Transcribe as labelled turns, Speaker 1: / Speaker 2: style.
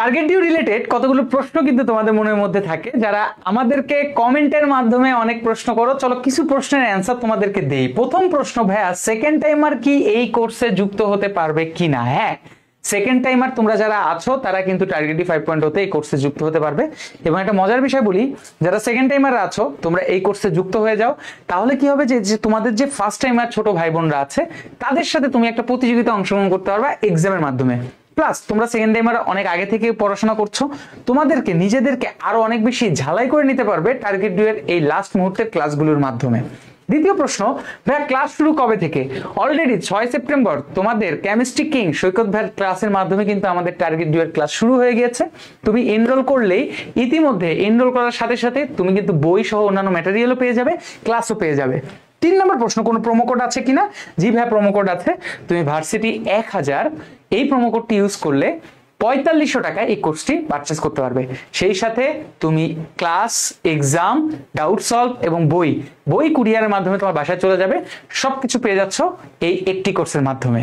Speaker 1: Target due related কতগুলো প্রশ্ন কিন্তু তোমাদের মনের মধ্যে থাকে, যারা আমাদেরকে কমেন্টের মাধ্যমে অনেক প্রশ্ন করো। চলো কিছু প্রশ্নের অ্যান্সার তোমাদেরকে দেই। প্রথম প্রশ্ন, ভাইয়া সেকেন্ড টাইমার কি এই কোর্সে যুক্ত হতে পারবে কিনা? হ্যাঁ, সেকেন্ড টাইমার তোমরা যারা আছো তারা কিন্তু টার্গেট ডিউ 5.0 তে এই কোর্সে যুক্ত হতে পারবে। এবং একটা মজার বিষয় বলি, যারা সেকেন্ড টাইমার আছো তোমরা এই কোর্সে যুক্ত হয়ে যাও, তাহলে কি হবে যে তোমাদের যে ফার্স্ট টাইমার ছোট ভাই বোনরা আছে তাদের সাথে তুমি একটা প্রতিযোগিতা অংশগ্রহণ করতে পারবা এক্সামের মাধ্যমে। প্লাস তোমরা সেকেন্ড টাইমার অনেক আগে থেকে পড়াশোনা করছো, তোমাদেরকে নিজেদেরকে আরো অনেক বেশি ঝালাই করে নিতে পারবে টার্গেট ডিউ এর এই লাস্ট মুহূর্তের ক্লাসগুলোর মাধ্যমে। দ্বিতীয় প্রশ্ন, ভাইয়া ক্লাস শুরু কবে থেকে? অলরেডি 6 সেপ্টেম্বর তোমাদের কেমিস্ট্রি কিং সৈকত ভাইয়ের ক্লাসের মাধ্যমে কিন্তু আমাদের টার্গেট ডিউ এর ক্লাস শুরু হয়ে গিয়েছে। তুমি এনরোল করলেই ইতিমধ্যে এনরোল করার সাথে সাথে তুমি কিন্তু বই সহ অন্যান্য ম্যাটেরিয়ালও পেয়ে যাবে, ক্লাসও পেয়ে যাবে। 3 নম্বর প্রশ্ন, কোনো প্রোমো কোড আছে কিনা? জি ভাই, প্রোমো কোড আছে। তুমি ভার্সিটি 1000 এই প্রোমো কোডটি ইউজ করলে 4500 টাকায় এই কোর্সটি পারচেজ করতে পারবে। সেই সাথে তুমি ক্লাস, এক্সাম, ডাউট সলভ এবং বই কুরিয়ারের মাধ্যমে তোমার বাসায় চলে যাবে। সবকিছু পেয়ে যাচ্ছ এই একটি কোর্সের মাধ্যমে।